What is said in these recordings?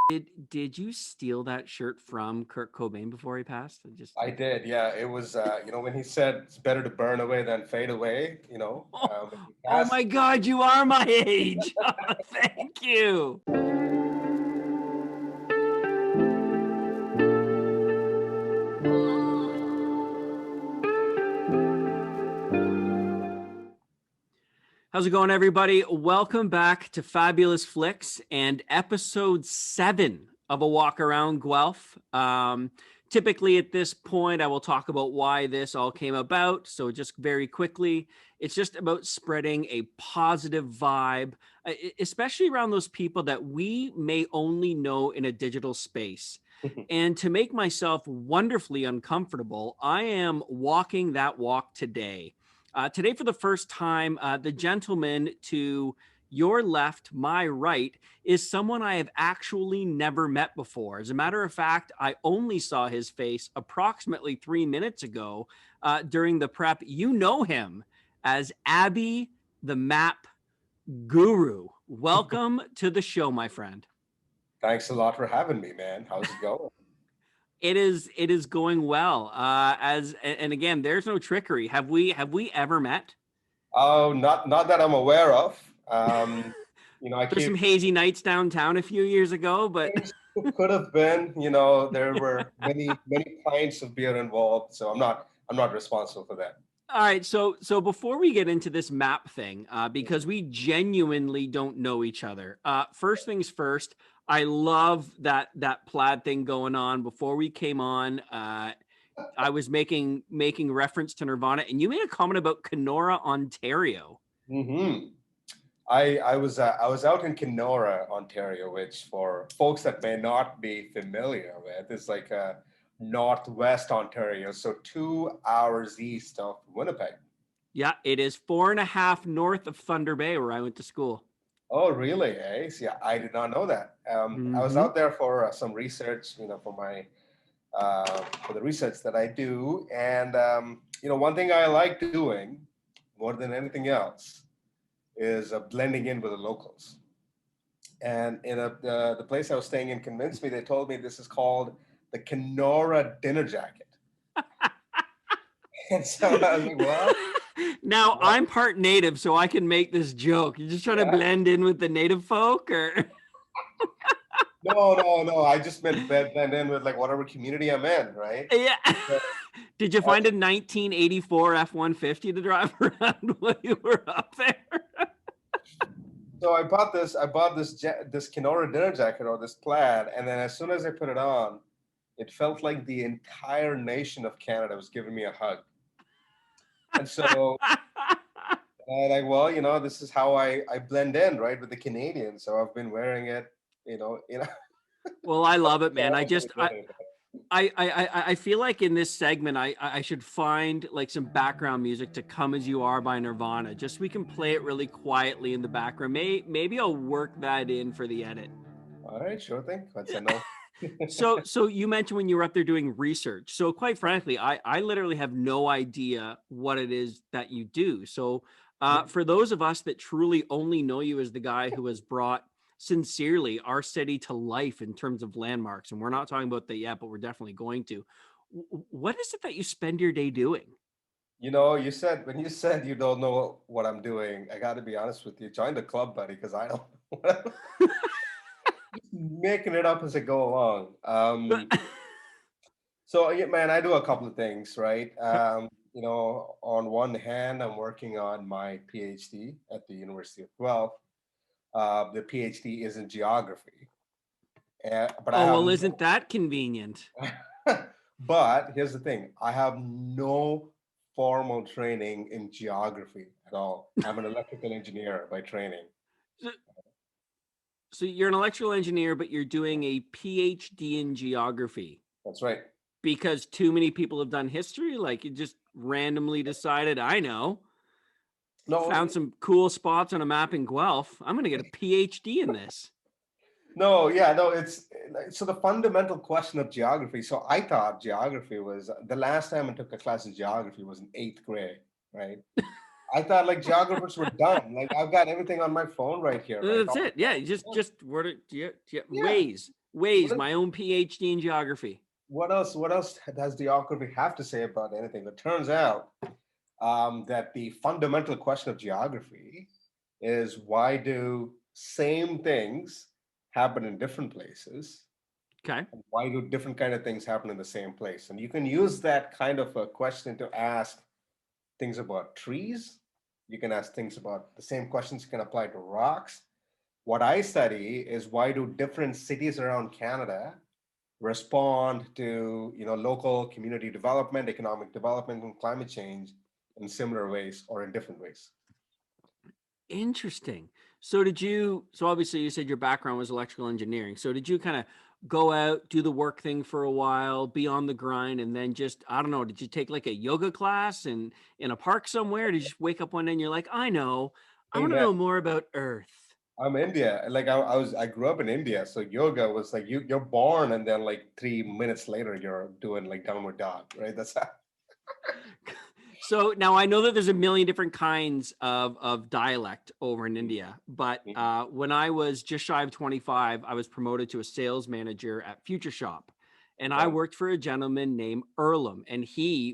Did you steal that shirt from Kurt Cobain before he passed? I did, yeah. It was, when he said it's better to burn away than fade away, Oh, when he oh passed. my God, you are my age. Thank you. How's it going, everybody? Welcome back to Fabulous Flix and episode 7 of A Walk Around Guelph. Typically, at this point, I will talk about why this all came about. So, just very quickly, it's just about spreading a positive vibe, especially around those people that we may only know in a digital space. And to make myself wonderfully uncomfortable, I am walking that walk today. Today, for the first time, the gentleman to your left, my right, is someone I have actually never met before. As a matter of fact, I only saw his face approximately 3 minutes ago during the prep. You know him as Abby, the Map Guru. Welcome to the show, my friend. Thanks a lot for having me, man. How's it going? It is going well. And again, there's no trickery. Have we ever met? Oh, not that I'm aware of. I There's some keep hazy nights downtown a few years ago, but things could have been, there were many pints of beer involved, so I'm not responsible for that. all right. So before we get into this map thing, because we genuinely don't know each other. First things first. I love that plaid thing going on. Before we came on, I was making reference to Nirvana, and you made a comment about Kenora, Ontario. hmm I was out in Kenora, Ontario, which for folks that may not be familiar with is like northwest Ontario, so 2 hours east of Winnipeg. Yeah, it is 4.5 north of Thunder Bay, where I went to school. Oh, really? Eh? See, I did not know that. I was Mm-hmm. out there for some research, for the research that I do, and one thing I like doing more than anything else is blending in with the locals. And the place I was staying in convinced me. They told me this is called the Kenora dinner jacket, and so I was like, well, Now well, I'm part native, so I can make this joke. You're just trying to yeah. blend in with the native folk, or No, no, no. I just meant blend in with like whatever community I'm in, right? yeah. So, Did you uh, find a 1984 F-150 to drive around while you were up there? So I bought this Kenora dinner jacket or this plaid, and then as soon as I put it on, it felt like the entire nation of Canada was giving me a hug. And so like, well, this is how I blend in, right, with the Canadians. So I've been wearing it, Well, I love it, man. all over the day. I feel like in this segment, I should find like some background music to "Come as You Are" by Nirvana, just so we can play it really quietly in the background. Maybe I'll work that in for the edit. All right, sure thing. Let's know. So you mentioned when you were up there doing research. So quite frankly, I literally have no idea what it is that you do. So for those of us that truly only know you as the guy who has brought sincerely our city to life in terms of landmarks, and we're not talking about that yet, but we're definitely going to. What is it that you spend your day doing? You said when you said you don't know what I'm doing, I got to be honest with you. Join the club, buddy, because I don't. Making it up as I go along. So yeah, man, I do a couple of things, right? On one hand, I'm working on my PhD at the University of Guelph. The PhD is in geography, but I Oh, have well, isn't that convenient? but here's the thing: I have no formal training in geography at all. I'm an electrical engineer by training. So, so you're an electrical engineer, but you're doing a PhD in geography. That's right. Because too many people have done history? Like you just randomly decided, I know, No, found some cool spots on a map in Guelph. I'm going to get a PhD in this. no, yeah, no. It's so the fundamental question of geography. So I thought geography was the last time I took a class in geography was in eighth grade, right? I thought like geographers were done. Like I've got everything on my phone right here, right? That's it. Yeah, just word it. Yeah, yeah. Yeah. Ways. My own PhD in geography. What else? What else does geography have to say about anything? It turns out that the fundamental question of geography is why do same things happen in different places? Okay. And why do different kind of things happen in the same place? And you can use that kind of a question to ask things about trees. You can ask things about the same questions you can apply to rocks. What I study is why do different cities around Canada respond to local community development, economic development, and climate change in similar ways or in different ways. Interesting. So obviously you said your background was electrical engineering. So did you kind of go out, do the work thing for a while, be on the grind, and then just, I don't know, did you take like a yoga class in a park somewhere? Did you just wake up one day and you're like, I know, I want to Amen. know more about Earth? I'm India. Like I grew up in India, so yoga was like you're born and then like 3 minutes later you're doing like downward dog, right? That's how. So now I know that there's a million different kinds of dialect over in India, but Mhm. when I was just shy of 25, I was promoted to a sales manager at Future Shop, and I Wow. worked for a gentleman named Earlham. And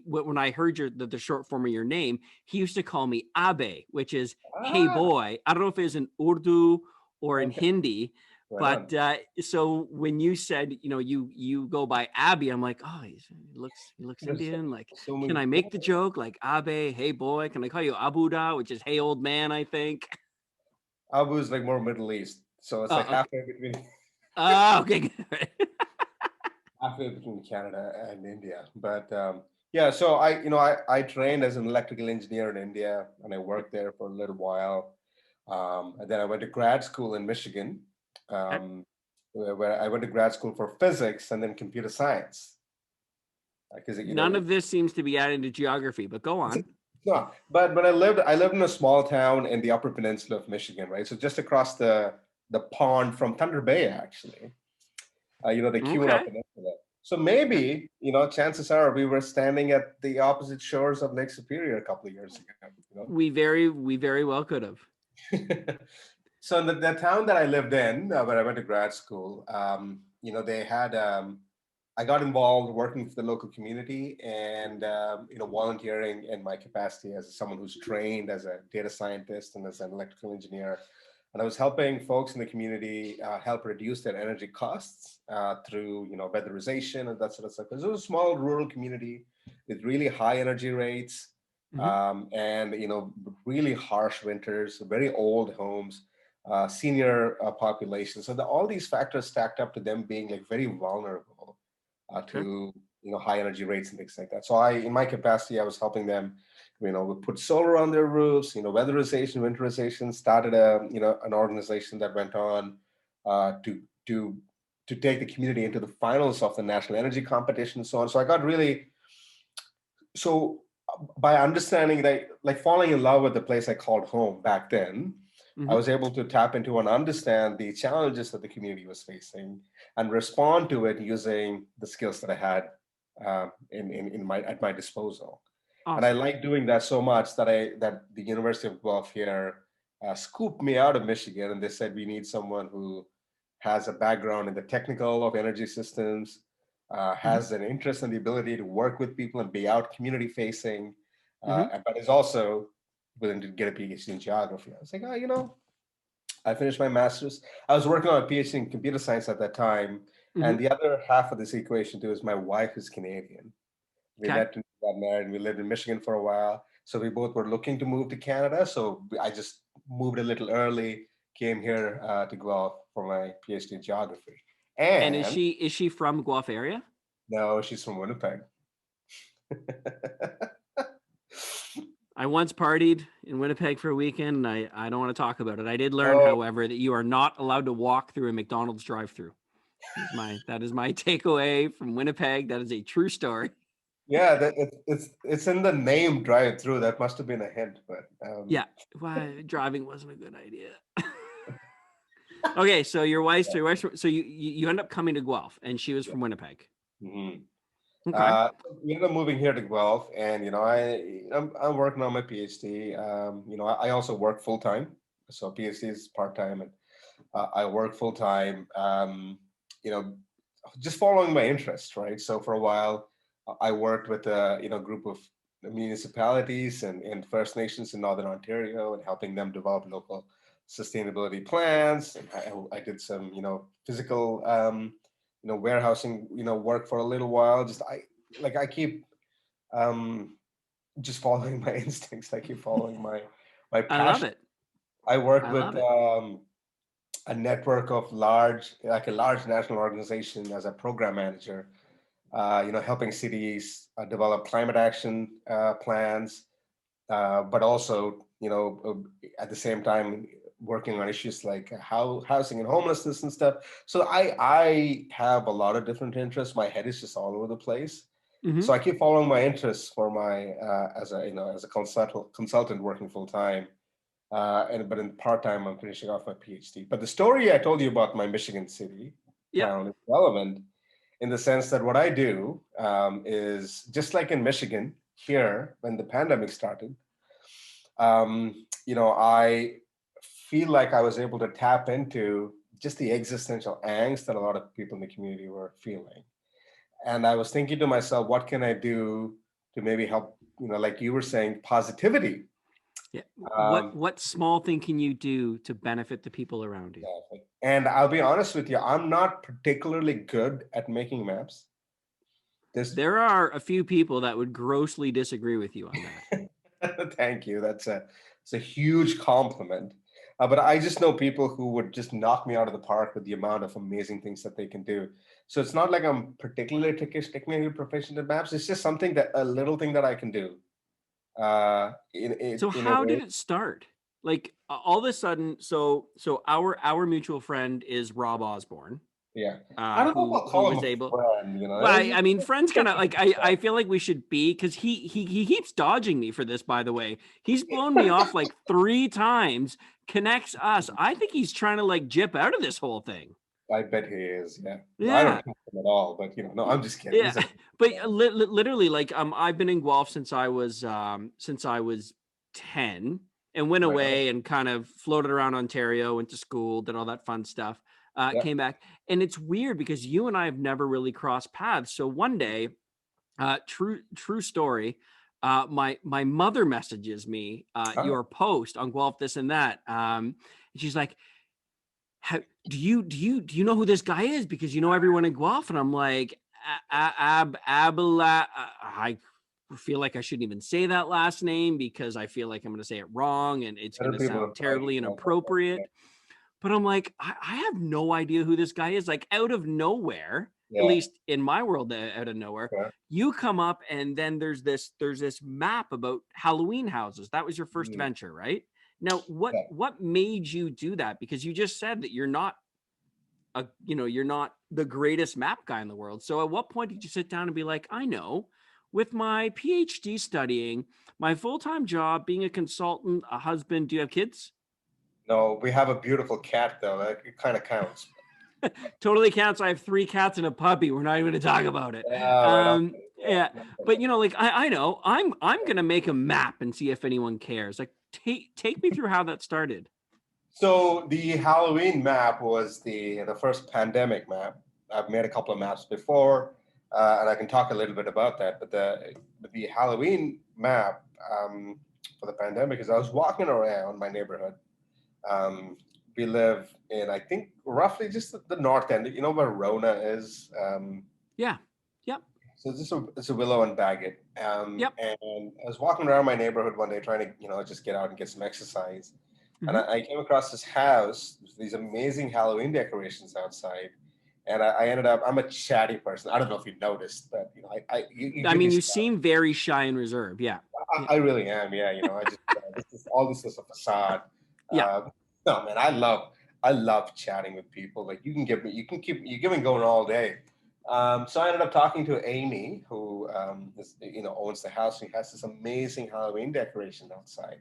when I heard the short form of your name, he used to call me Abe, which is hey Ah, boy. I don't know if it's in Urdu or in okay, Hindi, right on. but so when you said, you go by Abby, I'm like, oh, he looks Just Indian. Like, can assuming I make the joke like Abe, hey boy? Can I call you Abuda, which is hey old man? I think. Abu is like more Middle East, so it's like Oh, okay. halfway between Okay. Good. Canada and India. But yeah, so I trained as an electrical engineer in India, and I worked there for a little while. And then I went to grad school in Michigan, um, where I went to grad school for physics and then computer science. Because None of this seems to be adding to geography, but go it's on. no, but I lived in a small town in the Upper Peninsula of Michigan, right? So just across the pond from Thunder Bay, actually. The Keweenaw Okay. Peninsula. So maybe, chances are we were standing at the opposite shores of Lake Superior a couple of years ago. We very well could have. So in the town that I lived in, where I went to grad school, they had, I got involved working for the local community and, volunteering in my capacity as someone who's trained as a data scientist and as an electrical engineer. And I was helping folks in the community help reduce their energy costs through, weatherization and that sort of stuff. Because it was a small rural community with really high energy rates Mhm. and, really harsh winters, very old homes, senior population. So all these factors stacked up to them being like very vulnerable Okay. to, high energy rates and things like that. So in my capacity, I was helping them we put solar on their roofs, weatherization, winterization, started an organization that went on to to take the community into the finals of the national energy competition and so on. So I got really so by understanding that, like falling in love with the place I called home back then, I Mhm. was able to tap into and understand the challenges that the community was facing and respond to it using the skills that I had in my at my disposal. And I Awesome. like doing that so much that the University of Guelph here scooped me out of Michigan, and they said we need someone who has a background in the technical of energy systems, Mhm. has an interest and the ability to work with people and be out community facing, Mhm. but is also willing to get a PhD in geography. I was like, I finished my master's. I was working on a PhD in computer science at that time. And Mhm. the other half of this equation too is my wife is Canadian. We Okay. met and got married and we lived in Michigan for a while. So we both were looking to move to Canada. So I just moved a little early, came here to Guelph for my PhD in geography. And is And she from Guelph area? no, she's from Winnipeg. I once partied in Winnipeg for a weekend, and I don't want to talk about it. I did learn, Oh, however, that you are not allowed to walk through a McDonald's drive-through. That is my takeaway from Winnipeg. That is a true story. yeah, it's in the name drive through. That must have been a hint, but Yeah, why driving wasn't a good idea. Okay, so your wife's so you end up coming to Guelph, and she was from Winnipeg. mhm. Okay. We ended up moving here to Guelph, and I'm working on my PhD. I also work full time, so PhD is part time, and I work full time. You know, just following my interest, right? So for a while, I worked with a group of municipalities and First Nations in Northern Ontario, and helping them develop local sustainability plans. And I did some physical warehousing work for a little while. I keep um, just following my instincts. I keep following my I love passion. it. I worked I with love it. a network of a large national organization as a program manager, helping cities develop climate action plans, but also, at the same time, working on issues like how housing and homelessness and stuff. So I have a lot of different interests. My head is just all over the place. Hmm. So I keep following my interests for my as a consultant working full time, but in part time I'm finishing off my PhD. But the story I told you about my Michigan city Yep. town is relevant in the sense that what I do is just like in Michigan here when the pandemic started. I feel like I was able to tap into just the existential angst that a lot of people in the community were feeling. And I was thinking to myself, what can I do to maybe help, like you were saying, positivity. Yeah. What Um, what small thing can you do to benefit the people around you? exactly. And I'll be honest with you, I'm not particularly good at making maps. There's There are a few people that would grossly disagree with you on that. Thank you. It's a huge compliment. But I just know people who would just knock me out of the park with the amount of amazing things that they can do. So it's not like I'm particularly technically proficient at maps. It's just something that a little thing that I can do. So In a how did way, it start? Like all of a sudden, so our mutual friend is Rob Osborne, yeah. I don't know if I'll who call him was a able. friend. Well, It's just, I mean, friends kind of like I feel like we should be because he keeps dodging me for this. By the way, he's blown me off like 3 times. Connects us. I think he's trying to like jip out of this whole thing. I bet he is. Yeah. No, I don't Yeah, trust him at all. But no, I'm just kidding. yeah. He's a But literally, like I've been in Guelph since I was 10 and went right on. away and kind of floated around Ontario, went to school, did all that fun stuff. Yeah. Came back, and it's weird because you and I have never really crossed paths. So one day, true story. My mother messages me Oh, your post on Guelph this and that. And she's like, do you know who this guy is? Because you know everyone in Guelph, and I'm like, Abhilash. I feel like I shouldn't even say that last name because I feel like I'm going to say it wrong and it's going better to people sound have probably terribly emailed that one. inappropriate. But I'm like, I have no idea who this guy is. Like out of nowhere, at Yeah. least in my world, out of nowhere, Yeah. you come up and then there's this map about Halloween houses. That was your first Mm, venture, right? Now, yeah. what made you do that? Because you just said that you're not the greatest map guy in the world. So at what point did you sit down and be like, I know, with my PhD studying, my full-time job, being a consultant, a husband, do you have kids? No, we have a beautiful cat though. It kind of counts. Totally counts. I have 3 cats and a puppy. We're not even going to talk about it. Yeah, right on. Yeah, Yeah. but like I know I'm gonna make a map and see if anyone cares. Like take me through how that started. So the Halloween map was the first pandemic map. I've made a couple of maps before, and I can talk a little bit about that. But the Halloween map for the pandemic is I was walking around my neighborhood. Um, we live in, I think, roughly just the north end. You know where Rona is. Yeah. Yep. So it's a Willow and Bagot. Yep. And I was walking around my neighborhood one day trying to, just get out and get some exercise. And Hmm. I came across this house, these amazing Halloween decorations outside. And I ended up, I'm a chatty person. I don't know if you noticed, but you I give me mean, you stuff. seem very shy and reserved. Yeah. Yeah. I really am. Yeah. All this is a facade. Yeah. Uh, no, man, I love chatting with people. Like you give me going all day. So I ended up talking to Amy, who owns the house. He has this amazing Halloween decoration outside.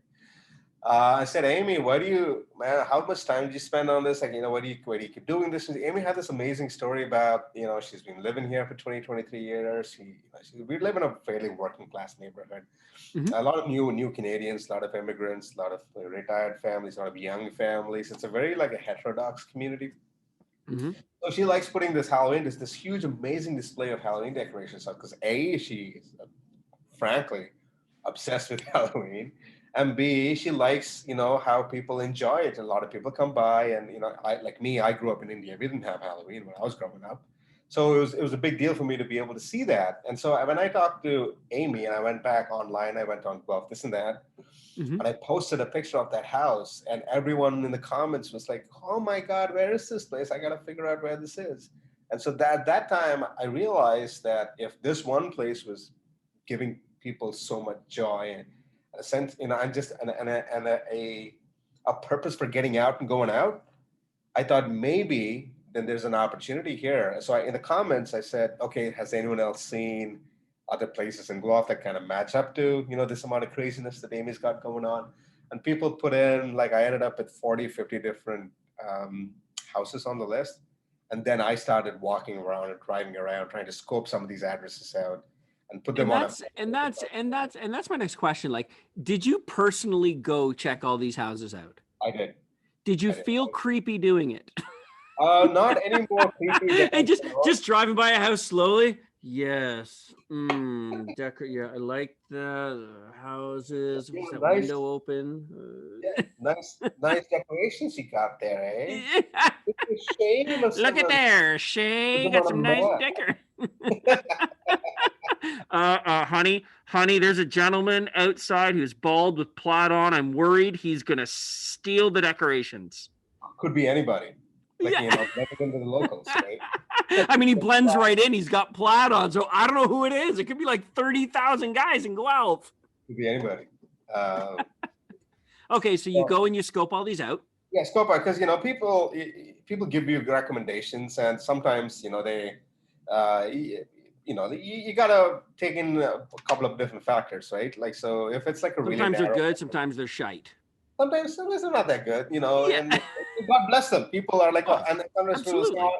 I said, Amy, how much time did you spend on this? Like, why do you keep doing this? And Amy had this amazing story about, she's been living here for 20, 23 years. We live in a fairly working class neighborhood. Hmm. A lot of new Canadians, a lot of immigrants, a lot of retired families, a lot of young families. It's a very like a heterodox community. Hmm. So she likes putting this Halloween, this huge, amazing display of Halloween decorations up because she is frankly obsessed with Halloween, and B, she likes how people enjoy it. A lot of people come by, and I grew up in India. We didn't have Halloween when I was growing up, so it was a big deal for me to be able to see that. And so when I talked to Amy, and I went back online, I went on Guelph, this and that, Hmm. and I posted a picture of that house, and everyone in the comments was like, "Oh my God, where is this place? I got to figure out where this is." And so that time, I realized that if this one place was giving people so much joy and a sense, and just and a purpose for getting out and going out, I thought maybe then there's an opportunity here. So in the comments, I said, okay, has anyone else seen other places in Guelph that kind of match up to, this amount of craziness that Amy's got going on? And people put in, like, I ended up with 40, 50 different houses on the list. And then I started walking around and driving around, trying to scope some of these addresses out and put them And on a. that's my next question. Like, did you personally go check all these houses out? I did. Did you I did. feel creepy doing it? Not any more creepy than, And just driving by a house slowly. Yes. Yeah, I like the houses. We just have a nice, window open. yeah, nice decorations you got there, eh? It's a shame if Look at someone there, put Shay them got on a some nice map. sticker. Honey, there's a gentleman outside who's bald with plaid on. I'm worried he's gonna steal the decorations. Could be anybody. Like, Yeah. blending into the locals, right? I mean, he blends right in. He's got plaid on, so I don't know who it is. It could be like 30,000 guys in Guelph. Could be anybody. Um, Okay, so you so, go and you scope all these out. yeah, scope out because people give you recommendations, and sometimes they, you gotta take in a couple of different factors, right? Like, so if it's like a really Sometimes they're narrow, good, sometimes they're shite. sometimes they're not that good, Yeah. and God bless them. People are like, oh, Oh, and sometimes people say, absolutely.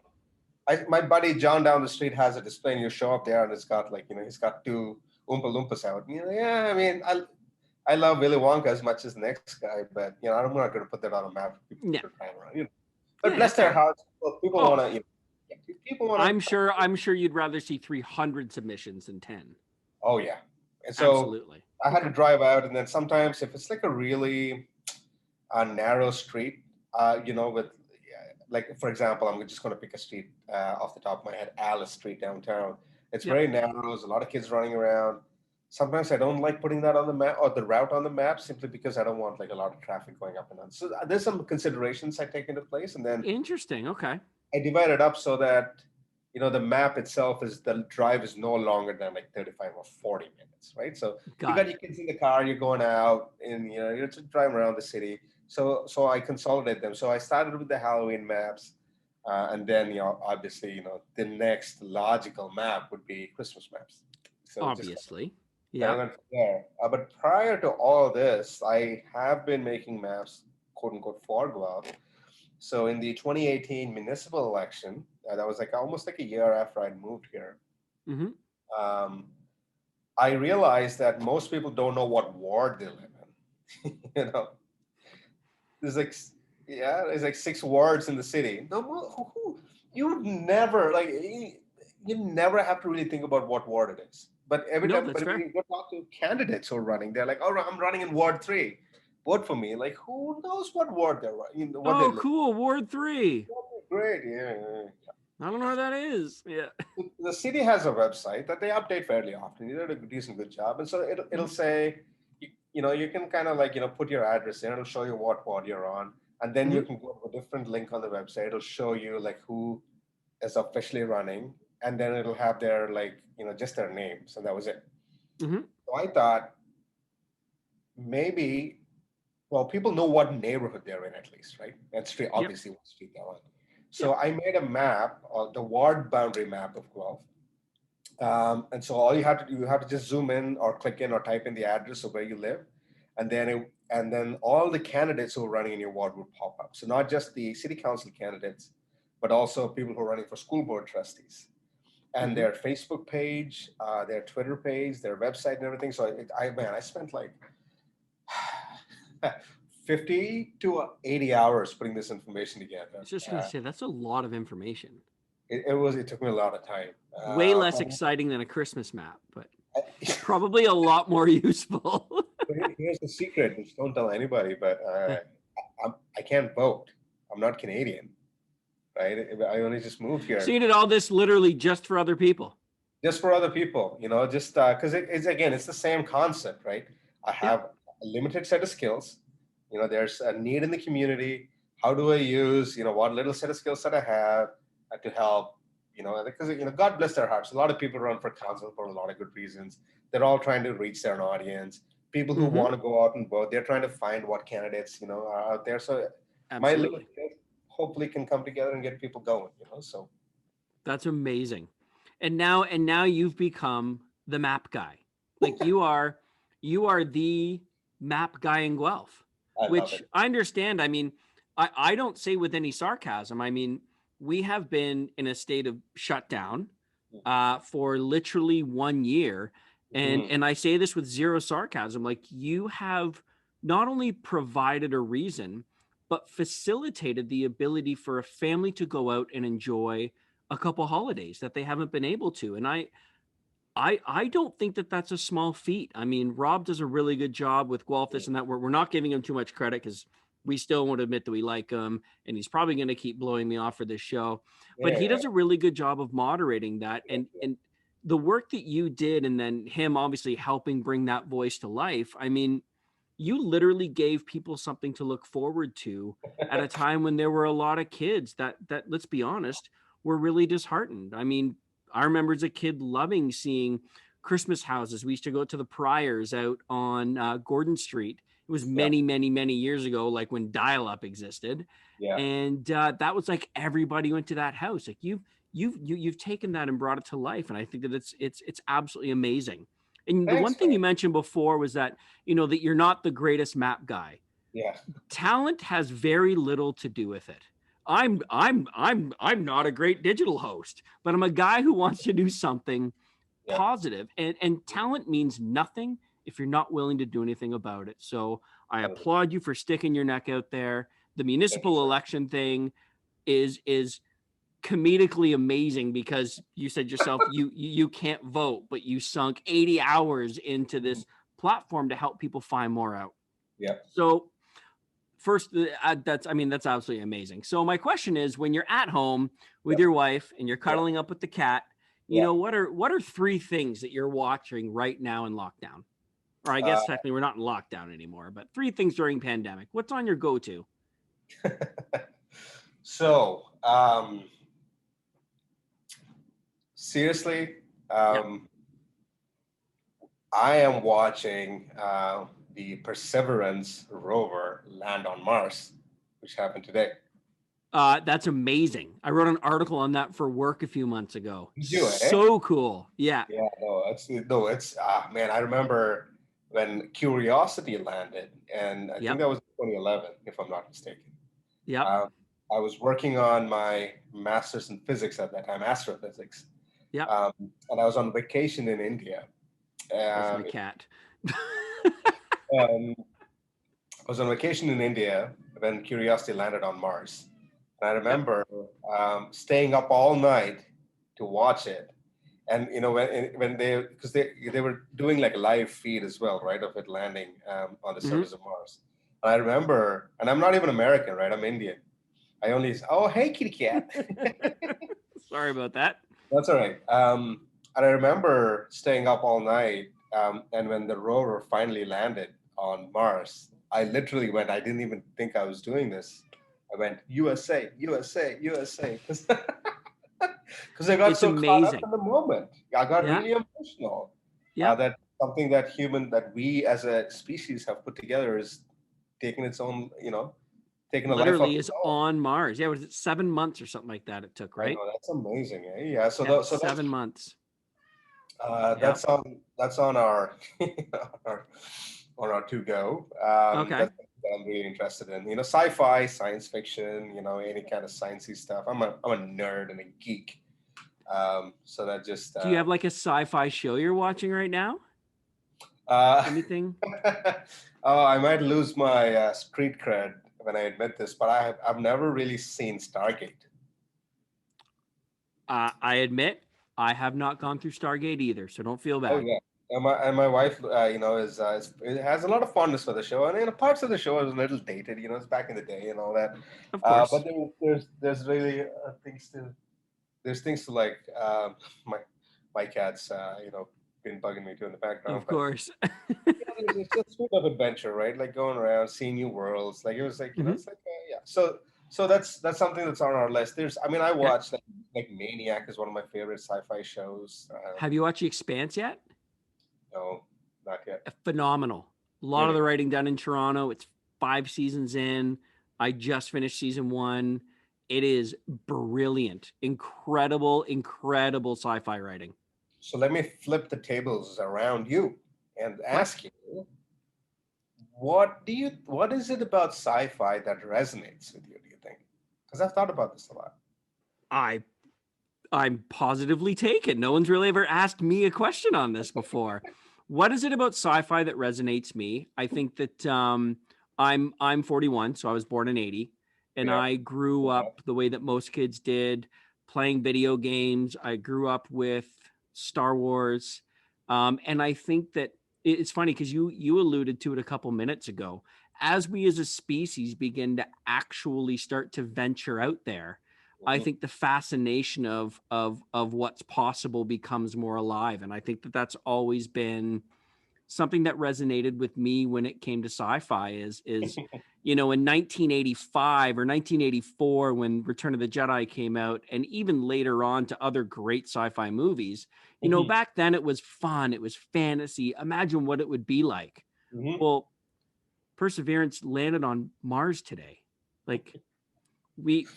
oh, my buddy John down the street has a display, and you show up there, and it's got like, he's got two Oompa Loompas out. Yeah, I mean, I love Willy Wonka as much as the next guy, but I'm not going to put that on a map for people Yeah. to drive around. But Yeah, bless that's their fair. hearts, people Oh, want to, people want I'm to. sure I'm sure you'd rather see 300 submissions than 10. Oh yeah, and so Absolutely. I had to Okay. drive out, and then sometimes if it's like a really narrow street, with like, for example, I'm just going to pick a street off the top of my head, Alice Street downtown. It's Yep. very narrow. There's a lot of kids running around. Sometimes I don't like putting that on the map or the route on the map simply because I don't want like a lot of traffic going up and down. So there's some considerations I take into place, and then Interesting. Okay. I divide it up so that the map itself is the drive is no longer than like 35 or 40 minutes, right? So you Got got it. your kids in the car, you're going out, and you're just driving around the city. So I consolidate them. So I started with the Halloween maps, and then obviously the next logical map would be Christmas maps. So just Obviously. kind of Yep. went from there. But prior to all of this, I have been making maps, quote unquote, for Guelph. So in the 2018 municipal election, that was like almost like a year after I'd moved here. Hmm. Um, I realized that most people don't know what ward they live in. There's like there's like 6 wards in the city. No, you would never like you never have to really think about what ward it is. But every No, time, that's but when fair. you go talk to candidates who are running, they're like, "Oh, I'm running in Ward 3. Vote for me." Like, who knows what ward they're what they Oh, live? cool. Ward 3. Great, yeah. I don't know where that is. Yeah. The city has a website that they update fairly often. You did a decent good job, and so it'll Mhm. say, you can kind of like put your address in. It'll show you what ward you're on, and then you Mhm. can go to a different link on the website. It'll show you like who is officially running, and then it'll have their like just their names, and that was it. Mhm. So I thought maybe, well, people know what neighborhood they're in at least, right? And street, Yep. obviously, what street they're on. So Yep. I made a map, the ward boundary map of Guelph. And so all you have to do, you have to just zoom in or click in or type in the address of where you live, and then and then all the candidates who are running in your ward would pop up. So not just the city council candidates, but also people who are running for school board trustees, and Mm-hmm. their Facebook page, their Twitter page, their website, and everything. So I spent like 50 to 80 hours putting this information I together. was just going to say, that's a lot of information. It took me a lot of time. Way less exciting than a Christmas map, but probably a lot more useful. Here's the secret, which don't tell anybody, but I can't vote. I'm not Canadian, right? I only just moved So here. you did all this literally just for other people. Just for other people, just because it's the same concept, right? I have a limited set of skills. There's a need in the community. How do I use, what little set of skills that I have to help, because, God bless their hearts. A lot of people run for council for a lot of good reasons. They're all trying to reach their audience. People who want to go out and vote, they're trying to find what candidates, are out there. So my little skills hopefully can come together and get people going, so. That's amazing. And now you've become the map guy. Like you are the map guy in Guelph, which I understand. I mean, I don't say with any sarcasm. I mean, we have been in a state of shutdown for literally 1 year. And I say this with zero sarcasm. Like you have not only provided a reason, but facilitated the ability for a family to go out and enjoy a couple holidays that they haven't been able to. And I don't think that that's a small feat. I mean, Rob does a really good job with Guelph, this and that. We're not giving him too much credit because we still won't admit that we like him, and he's probably going to keep blowing me off for this show. But he does a really good job of moderating that, and the work that you did, and then him obviously helping bring that voice to life. I mean, you literally gave people something to look forward to at a time when there were a lot of kids that let's be honest, were really disheartened. I mean, I remember as a kid loving seeing Christmas houses. We used to go to the Priors out on Gordon Street. It was many, many, many years ago, like when dial-up existed. And that was like everybody went to that house. Like you've taken that and brought it to life, and I think that it's absolutely amazing. And the one thing you mentioned before was that that you're not the greatest map guy. Yeah. Talent has very little to do with it. I'm not a great digital host, but I'm a guy who wants to do something positive. And talent means nothing if you're not willing to do anything about it. So I applaud you for sticking your neck out there. The municipal election thing is comedically amazing because you said yourself you can't vote, but you sunk 80 hours into this platform to help people find more out. Yeah. So first, that's absolutely amazing. So my question is, when you're at home with your wife and you're cuddling up with the cat, what are 3 things that you're watching right now in lockdown? Or I guess technically we're not in lockdown anymore, but 3 things during pandemic. What's on your go-to? So, seriously, I am watching the Perseverance rover land on Mars, which happened today. That's amazing. I wrote an article on that for work a few months ago. So cool. Yeah. Yeah. It's man. I remember when Curiosity landed, and I think that was 2011, if I'm not mistaken. Yeah. I was working on my master's in physics at that time, astrophysics. Yeah. And I was on vacation in India. That's my cat. I was on vacation in India when Curiosity landed on Mars. And I remember staying up all night to watch it. And when because they were doing like a live feed as well, right, of it landing on the surface of Mars. And I remember, and I'm not even American, right? I'm Indian. I only hey kitty cat. Sorry about that. That's all right. And I remember staying up all night. And when the rover finally landed on Mars, I literally went. I didn't even think I was doing this. I went USA, USA, USA, because I got so caught up in the moment. I got really emotional. Yeah, that something that we as a species have put together is taking its own, taking a life. Literally is on Mars. Yeah, was it 7 months or something like that? It took, right? I know, that's amazing. Yeah. So, yeah, so 7 months. That's on our or two go. Okay. That's something that I'm really interested in. Sci-fi, science fiction, any kind of sciencey stuff. I'm a nerd and a geek. So that just Do you have like a sci-fi show you're watching right now? uh, Anything? oh, I might lose my street cred when I admit this, but I've never really seen Stargate. I admit I have not gone through Stargate either, so don't feel Oh bad. yeah. And my wife, it has a lot of fondness for the show, and parts of the show is a little dated. It's back in the day and all that. Of But course. there's really things to like. My cat's been bugging me too in the background, Of but course. it's just sort of adventure, right? Like going around, seeing new worlds. Like it was like Hmm. it's like yeah. So that's something that's on our list. I Okay. watched like Maniac is one of my favorite sci-fi shows. Have you watched The Expanse yet? No, not yet. Phenomenal. A lot of Really? the writing done in Toronto. It's 5 seasons in. I just finished season one. It is brilliant, incredible, incredible sci-fi writing. So let me flip the tables around you and Okay. ask you, what is it about sci-fi that resonates with you, do you think? Because I've thought about this a lot. I I'm positively taken. No one's really ever asked me a question on this before. What is it about sci-fi that resonates me? I think that I'm 41, so I was born in 80, and Yeah. I grew up the way that most kids did, playing video games. I grew up with Star Wars, and I think that it's funny because you alluded to it a couple minutes ago. As we as a species begin to actually start to venture out there, I Mhm. think the fascination of what's possible becomes more alive, and I think that that's always been something that resonated with me when it came to sci-fi. Is in 1985 or 1984 when Return of the Jedi came out, and even later on to other great sci-fi movies. Mhm. Back then it was fun, it was fantasy. Imagine what it would be like. Mhm. Well, Perseverance landed on Mars today. Like we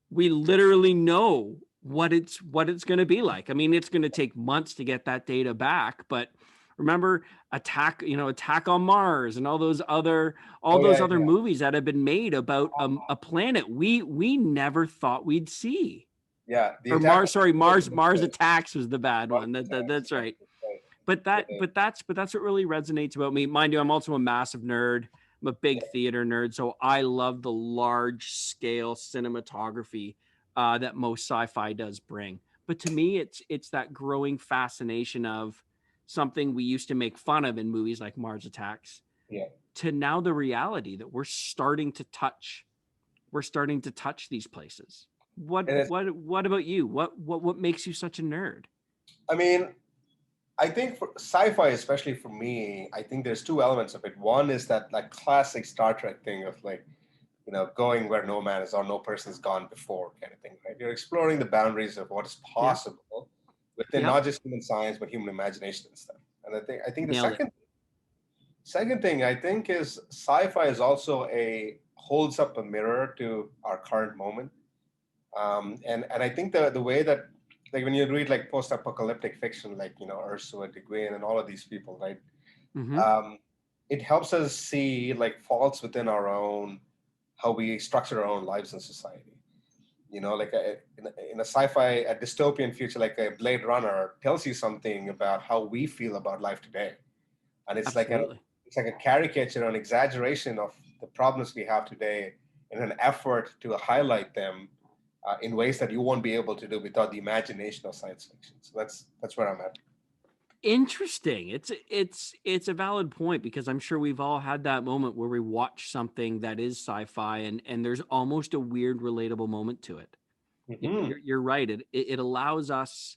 we literally know what it's going to be like. I mean, it's going to take months to get that data back, but remember Attack on Mars and all Oh those yeah, other yeah. movies that have been made about a planet we never thought we'd see. Yeah. The Or attack Mars, on sorry, Mars was Mars the Attacks was the bad Mars one. attacks. That's Right, right. right. But Yeah. that's what really resonates about me. Mind you, I'm also a massive nerd. I'm a big Yeah. theater nerd, so I love the large scale cinematography that most sci-fi does bring. But to me, it's that growing fascination of something we used to make fun of in movies like Mars Attacks Yeah. to now the reality that we're starting to touch these places. What And it's, what what about you? What makes you such a nerd? I mean, I think for sci-fi, especially for me, I think there's two elements of it. One is that like classic Star Trek thing of like, going where no man is or no person's gone before kind of thing, right? You're exploring the boundaries of what is Yeah. possible within Yep. not just human science, but human imagination and stuff. And I think the Nailed it. second thing I think is sci-fi is also holds up a mirror to our current moment. And I think the way that like when you read like post-apocalyptic fiction, like Ursula Le Guin and all of these people, right? Mm-hmm. Um, it helps us see like faults within our own how we structure our own lives in society. Like in a sci-fi, a dystopian future, like a Blade Runner, tells you something about how we feel about life today, and Absolutely. it's like a caricature, an exaggeration of the problems we have today, in an effort to highlight them in ways that you won't be able to do without the imagination of science fiction. So that's where I'm at. Interesting. It's a valid point because I'm sure we've all had that moment where we watch something that is sci-fi and there's almost a weird relatable moment to it. Hmm. You're right. It allows us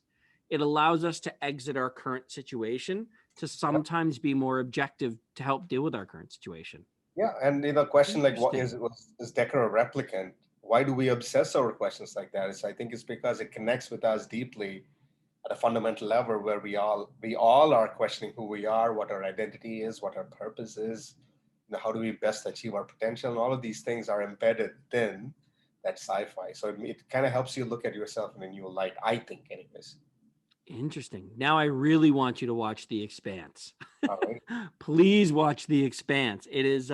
to exit our current situation to Yeah, sometimes be more objective to help deal with our current situation. yeah, and question like what Interesting. is Decker a replicant? Why do we obsess over questions like that? I think it's because it connects with us deeply at a fundamental level where we all are questioning who we are, what our identity is, what our purpose is, how do we best achieve our potential, and all of these things are embedded in that sci-fi. So it kind of helps you look at yourself in a new light, I think, anyways. Interesting. Now I really want you to watch The Expanse. All right. Please watch The Expanse. It is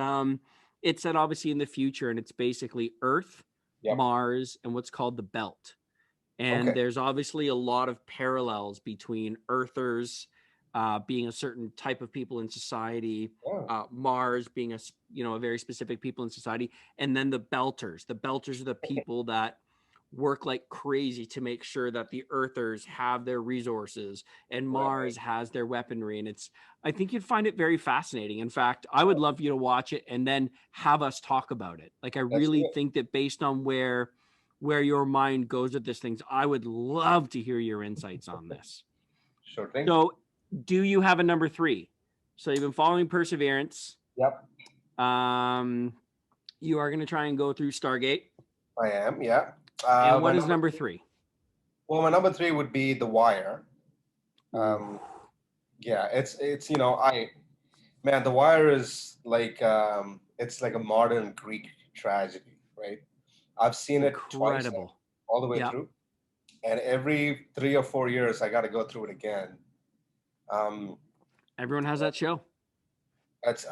it's set obviously in the future, and it's basically Earth, Yep. Mars, and what's called the Belt. And Okay. there's obviously a lot of parallels between Earthers being a certain type of people in society, Yeah. Mars being a very specific people in society, and then the Belters. The Belters are the people that work like crazy to make sure that the Earthers have their resources and Right. Mars has their weaponry. And I think you'd find it very fascinating. In fact, I would love you to watch it and then have us talk about it. Like, I That's really good. think that based on where your mind goes with this things, I would love to hear your insights on this. Sure thing. So, do you have a number 3? So you've been following Perseverance. Yep. You are going to try and go through Stargate. I am. Yeah. And My what is number 3? Well, my number 3 would be The Wire. Ooh. Yeah, it's man, The Wire is like it's like a modern Greek tragedy, right? I've seen it twice now, Incredible. all the way Yeah. through, and every 3 or 4 years I got to go through it again. Everyone has that show. It's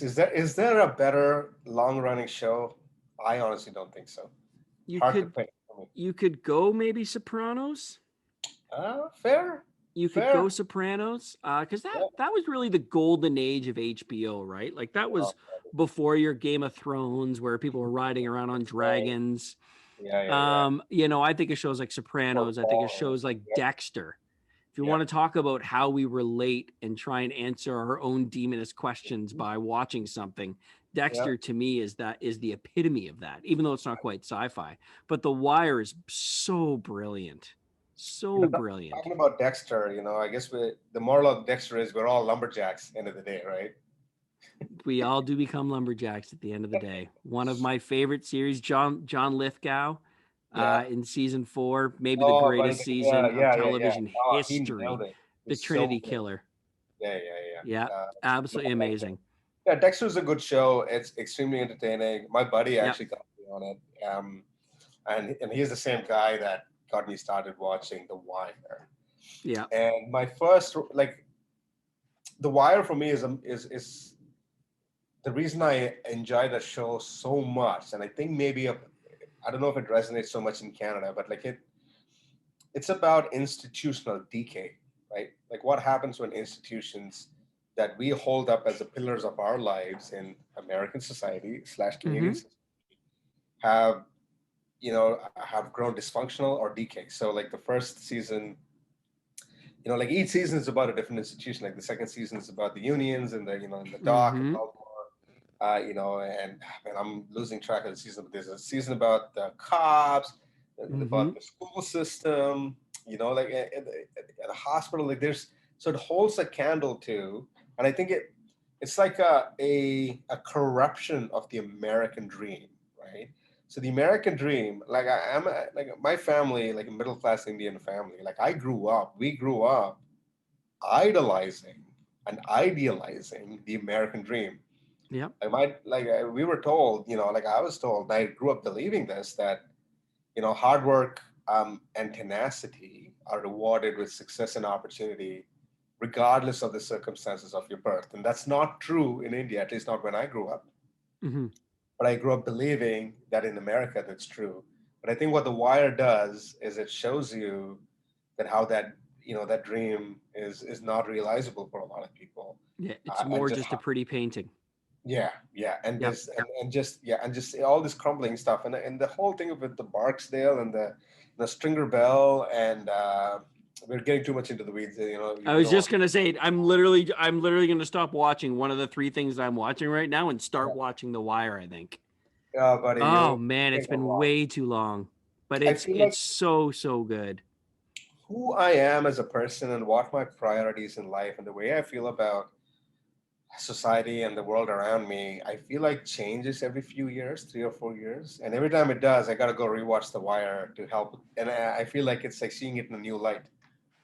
is there a better long running show? I honestly don't think so. You Hard to could pick for me. you could go maybe Sopranos. Fair, You could fair. go Sopranos, because that Yeah. that was really the golden age of HBO, right? Like, that Oh, was before your Game of Thrones, where people were riding around on right. dragons. Yeah. I think of shows like Or Sopranos. I think of Paul. shows like Yep. Dexter. If you want Yep. to talk about how we relate and try and answer our own demonist questions by watching something, Yep. Dexter to me is the epitome of that, even though it's not quite sci-fi. But The Wire is so brilliant. So brilliant. Talking about Dexter, I guess the moral of Dexter is we're all lumberjacks end of the day, right? We all do become lumberjacks at the end of the day. One of my favorite series, John Lithgow, Yeah. in season 4, maybe the Oh, buddy. greatest Yeah, season of yeah. television Oh, he history, nailed it. the He's so Trinity good. Killer. Yeah. Yeah, No, absolutely amazing. yeah, Dexter's a good show. It's extremely entertaining. My buddy Yep. actually got me on it. And he's the same guy that got me started watching The Wire. Yeah. And my first The Wire for me is the reason I enjoy the show so much, and I think maybe I don't know if it resonates so much in Canada, but it's about institutional decay, right? Like what happens when institutions that we hold up as the pillars of our lives in American society / Mm-hmm. Canadian have have grown dysfunctional or decay. So like the first season, like each season is about a different institution. Like the second season is about the unions and in the dock and Mm-hmm. Baltimore. And man, I'm losing track of the season. But there's a season about the cops, Mm-hmm. about the school system. Like at a hospital. Like there's so it holds a candle to, and I think it's like a corruption of the American dream, right? So the American dream, like like my family, like a middle class Indian family. Like we grew up idolizing and idealizing the American dream. Yep. We were told, like I was told, I grew up believing this, that hard work and tenacity are rewarded with success and opportunity regardless of the circumstances of your birth. And that's not true in India, at least not when I grew up. Mm-hmm. But I grew up believing that in America that's true. But I think what The Wire does is it shows you that how that dream is not realizable for a lot of people. Yeah, it's And more just just a pretty painting. yeah, and Yep. this and just all this crumbling stuff, and the whole thing with the Barksdale and the Stringer Bell, and we're getting too much into the weeds. I We was don't want. just gonna say, I'm literally gonna stop watching one of the 3 things I'm watching right now and start Yeah, watching The Wire, I think. buddy, Oh you man, it's think a been lot. way too long, but I it's feel like it's so good. who I am as a person and what my priorities in life and the way I feel about society and the world around me, I feel like changes every few years, 3 or 4 years. And every time it does, I got to go rewatch The Wire to help. And I feel like it's like seeing it in a new light.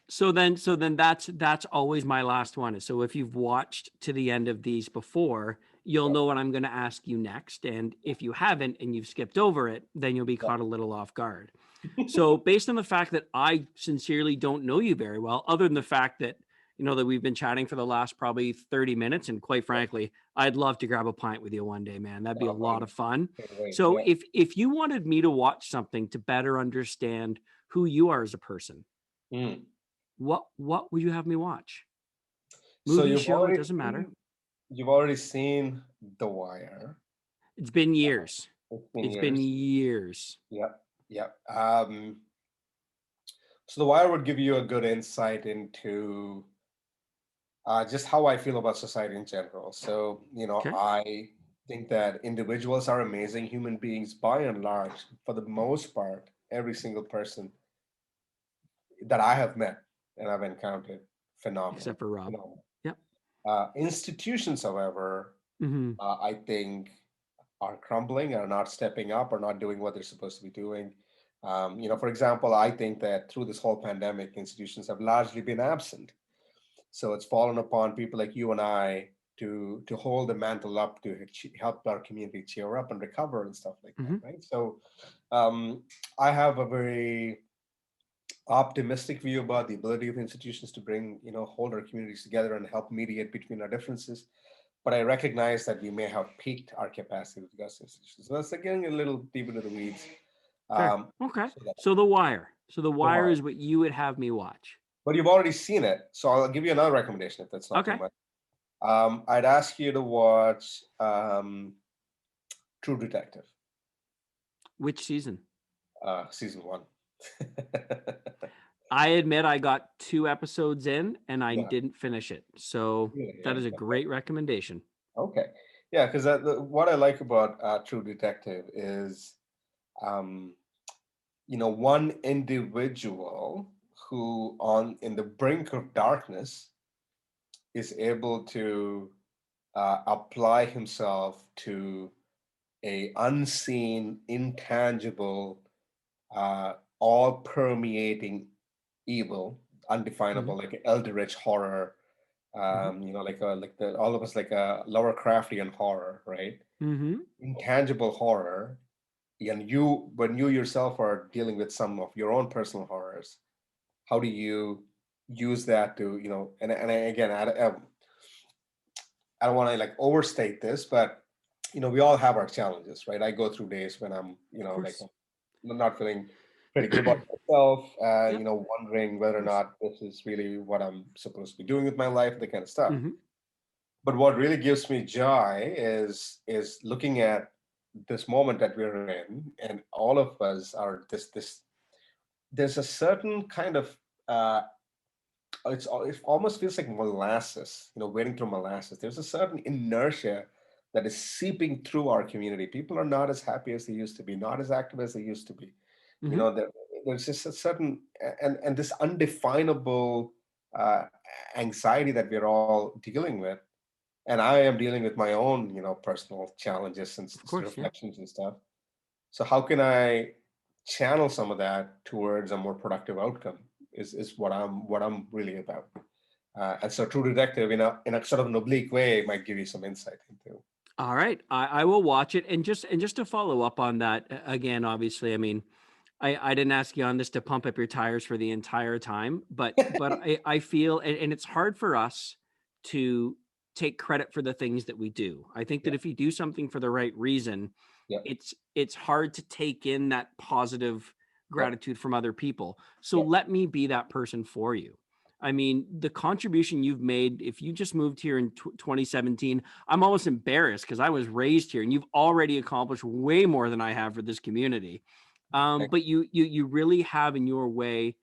So then that's always my last one. So if you've watched to the end of these before, you'll Yeah. know what I'm going to ask you next. And if you haven't and you've skipped over it, then you'll be Yeah. caught a little off guard. So based on the fact that I sincerely don't know you very well, other than the fact that, that we've been chatting for the last probably 30 minutes. And quite frankly, I'd love to grab a pint with you one day, man. That'd be a Oh, lot man, of fun. can't wait. So Yeah. if you wanted me to watch something to better understand who you are as a person, Mm. what would you have me watch? So Movie, show, it doesn't matter. you've already seen The Wire. It's been years. 15 It's been years. years. Yep. Yep. So The Wire would give you a good insight into just how I feel about society in general. So, Okay. I think that individuals are amazing human beings by and large. For the most part, every single person that I have met and I've encountered, Except phenomenal, for Rob. phenomenal. Yep. Institutions, however, Mm-hmm. I think are crumbling, are not stepping up, are not doing what they're supposed to be doing. For example, I think that through this whole pandemic, institutions have largely been absent. So it's fallen upon people like you and I to hold the mantle up to help our community cheer up and recover and stuff like that, Mm-hmm. right? So um, I have a very optimistic view about the ability of institutions to bring, hold our communities together and help mediate between our differences. But I recognize that we may have peaked our capacity with regards to institutions. So that's getting a little deep into the weeds. Fair. Um, Okay. so that, So The Wire. So The the Wire wire. is what you would have me watch. But you've already seen it, so I'll give you another recommendation if that's not too Okay. much. I'd ask you to watch True Detective, Which season? season one. I admit I got 2 episodes in and I Yeah, didn't finish it. So really, that eh? is a great recommendation. Okay. Yeah, because what I like about True Detective is, um, one individual who, on in the brink of darkness, is able to apply himself to a unseen, intangible, all permeating evil, Mm-hmm. undefinable, like eldritch horror. Mm-hmm. Like the all of us like a Lovecraftian horror, right? Mm-hmm. Intangible horror, and when you yourself are dealing with some of your own personal horrors, how do you use that to, again, I don't want to like overstate this, but we all have our challenges, right? I go through days when I'm, Of like course. I'm not feeling pretty good about myself, Yep. wondering Of whether or course. not this is really what I'm supposed to be doing with my life, that kind of stuff. Mm-hmm. But what really gives me joy is looking at this moment that we're in, and all of us are this. There's a certain kind of it almost feels like molasses, wading through molasses. There's a certain inertia that is seeping through our community. People are not as happy as they used to be, not as active as they used to be. You Mm-hmm. know, there, there's just a certain and this undefinable uh, anxiety that we're all dealing with. And I am dealing with my own, personal challenges and Of course. Yeah. reflections and stuff. So how can I channel some of that towards a more productive outcome? Is what I'm really about. And so True Detective, in a sort of an oblique way, might give you some insight into. All right. I will watch it. And just to follow up on that again, obviously, I mean, I didn't ask you on this to pump up your tires for the entire time, but I feel and it's hard for us to take credit for the things that we do. I think Yeah, that if you do something for the right reason, yeah, it's hard to take in that positive yeah, gratitude from other people. So yeah. let me be that person for you. I mean, the contribution you've made, if you just moved here in 2017, I'm almost embarrassed because I was raised here and you've already accomplished way more than I have for this community. Thank But you really have in your way,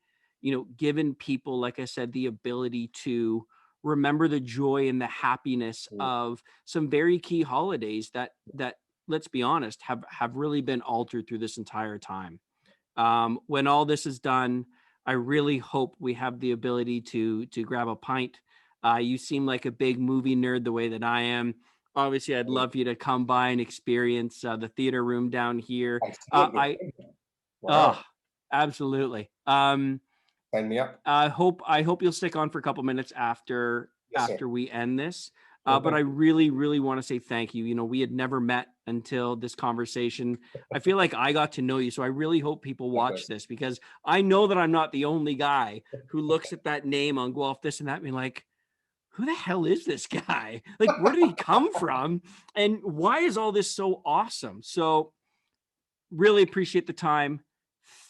given people, like I said, the ability to remember the joy and the happiness you. of some very key holidays that let's be honest have really been altered through this entire time. When all this is done, I really hope we have the ability to grab a pint. You seem like a big movie nerd the way that I am. Obviously, I'd love you to come by and experience the theater room down here. I see it. I Wow. Absolutely. Sign me up. I hope you'll stick on for a couple minutes Yes, sir. after we end this. Well, But I thank you. really, really want to say thank you. You know, we had never met until this conversation. I feel like I got to know you. So I really hope people watch Likewise. this, because I know that I'm not the only guy who looks at that name on Guelph, this and that, and be like, who the hell is this guy? Like, where did he come from? And why is all this so awesome? So really appreciate the time.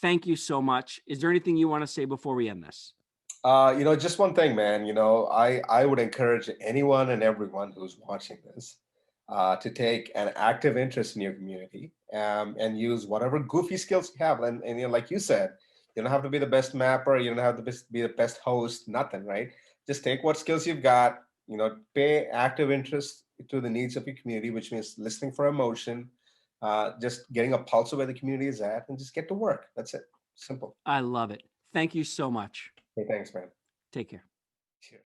Thank you so much. Is there anything you want to say before we end this? Just one thing, man. I would encourage anyone and everyone who's watching this to take an active interest in your community, and use whatever goofy skills you have. And like you said, you don't have to be the best mapper. You don't have to be the best host. Nothing, right? Just take what skills you've got. Pay active interest to the needs of your community, which means listening for emotion, just getting a pulse of where the community is at, and just get to work. That's it. Simple. I love it. Thank you so much. Hey, thanks, man. Take care. Cheers.